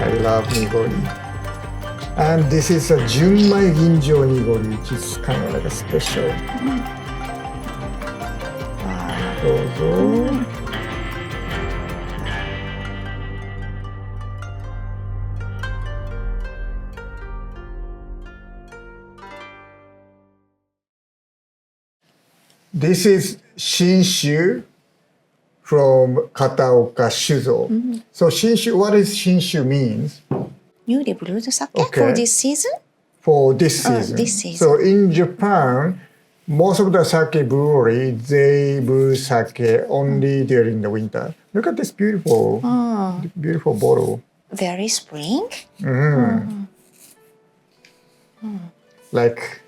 I love nigori. And this is a junmai ginjo nigori, which is kind of like a special. どうぞ。This is Shinshu from Kataoka Shuzo. So Shinshu, what does Shinshu means? Newly brewed sake Okay. for this season? For this season. This season. So in Japan, most of the sake brewery, they brew sake only during the winter. Look at this beautiful bottle. Very spring? Like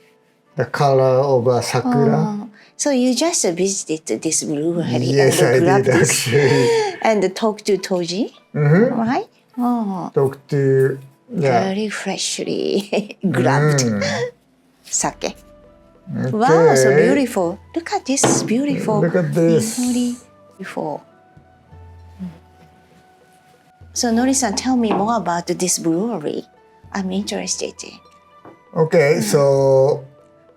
the color of a sakura. So you just visited this brewery Yes, I and grabbed did this actually. and talked to Toji, right? Oh, Talk to, very freshly grabbed sake. Okay. Wow, so beautiful. Look at this beautiful. Look at this. Beautiful. So Nori-san, tell me more about this brewery. I'm interested. Okay, so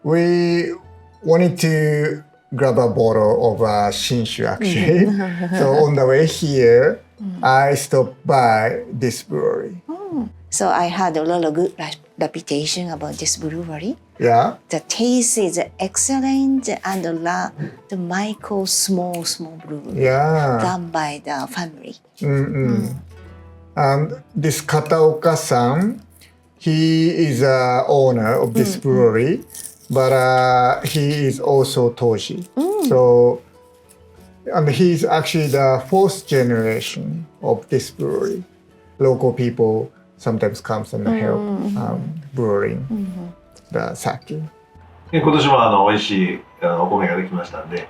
we wanted to grab a bottle of Shinshu actually. So on the way here, I stopped by this brewery. So I had a lot of good reputation about this brewery. Yeah. The taste is excellent and the Michael small brewery done by the family. And this Kataoka-san, he is the owner of this brewery, but he is also Toji. So, and he's actually the fourth generation of this brewery. Local people sometimes comes and help brewing the sake. 今年も美味しいお米ができましたんで、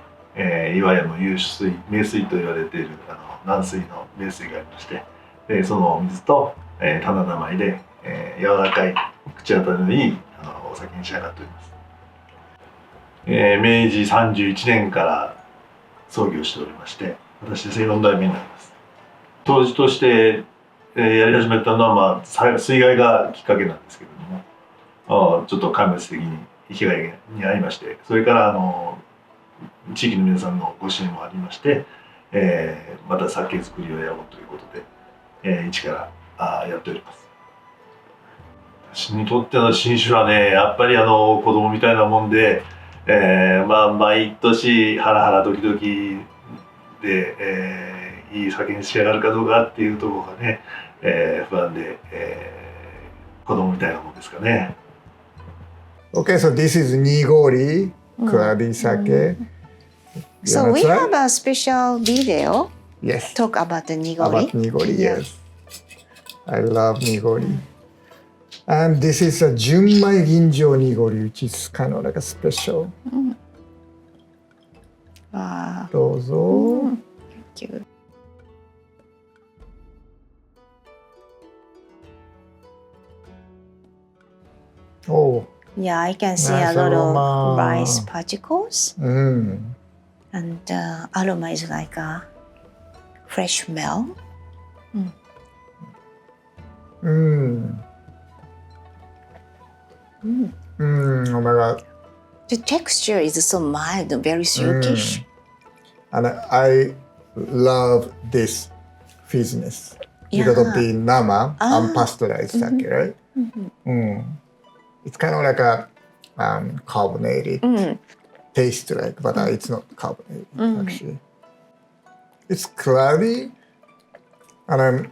岩屋の湧水、名水と言われている軟水の名水がありまして、そのお水と、棚田米で、柔らかい口当たりのいいお酒に仕上がっております。明治31年から創業しておりまして、私で4代目になります。当時としてやり始めたのは、水害がきっかけなんですけれども、ちょっと壊滅的に被害に遭いまして、それから地域の皆さんのご支援もありまして、また酒造りをやろうということで、一からやっております。私にとっての新酒はね、やっぱり子供みたいなもんで、毎年ハラハラドキドキで、いい酒に仕上がるかどうかっていうところがね、不安で、子供みたいなもんですかね。Okay, so this is nigori, kurari sake. So we have a special video. Yes. Talk about the nigori. About nigori, yes. I love nigori. And this is a junmai ginjo nigori, which is kind of like a special. どうぞ。Thank you. Oh. Yeah, I can see Nice a lot aroma. of rice particles. And aroma is like a fresh smell. Oh my god. The texture is so mild, very silkish. And I love this fizziness because of the nama unpasteurized sake, right? It's kind of like a carbonated taste, like, but it's not carbonated actually. It's cloudy and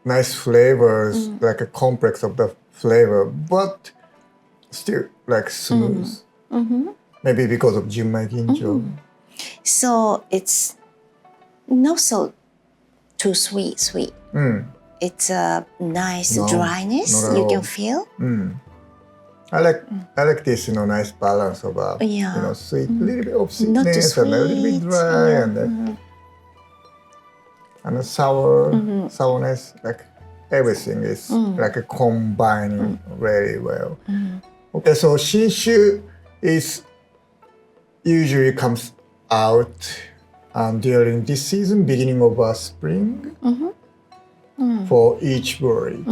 nice flavors, like a complex of the flavor, but still like smooth. Maybe because of junmai ginjo. So it's not so too sweet. It's a nice dryness you can feel. I like this, this balance of sweet, little bit of sweetness and a little bit dry and sourness. Like everything is like combining very well. Okay, so Shinshu usually comes out during this season, beginning of spring. for each brewery.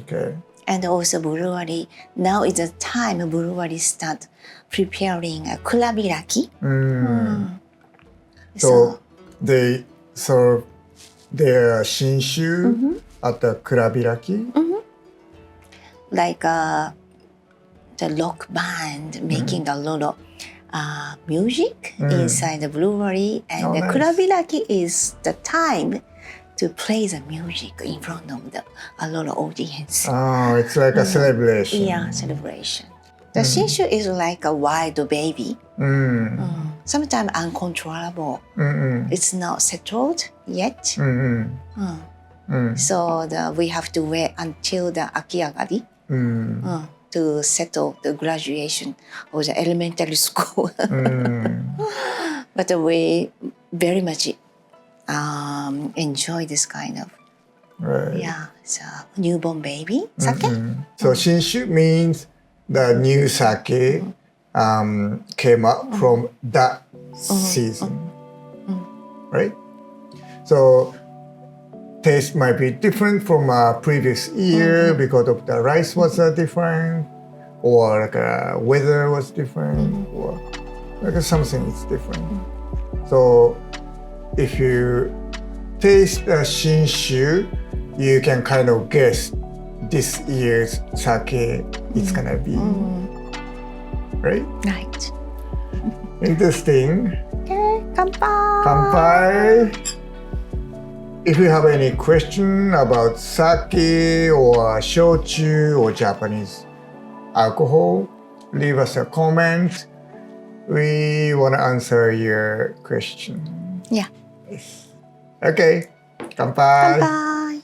Okay. And also brewery, now is the time brewery start preparing a kurabiraki. So they serve their Shinshu at the kurabiraki. Like the rock band making a lot of music inside the brewery, and the kurabiraki is the time to play the music in front of a lot of audience. Oh, it's like a celebration. Yeah, celebration. The Shinshu is like a wild baby. Sometimes uncontrollable. It's not settled yet. So we have to wait until the akiagari to settle the graduation of the elementary school. But we very much enjoy this kind of so newborn baby sake. So Shinshu means the new sake came up from that season, right? So taste might be different from a previous year because of the rice was different, or like weather was different, or like something is different. So if you taste the Shinshu, you can kind of guess this year's sake it's gonna be, right? Right. Interesting. Okay, kanpai. Kanpai. If you have any question about sake or shochu or Japanese alcohol, leave us a comment. We want to answer your question. Yeah. Yes. Okay. Kanpai. Kanpai.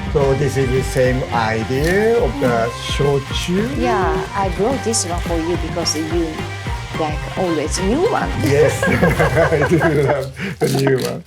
So this is the same idea of the shochu. Yeah, I brought this one for you because you like always new one. Yes, I do love the new one.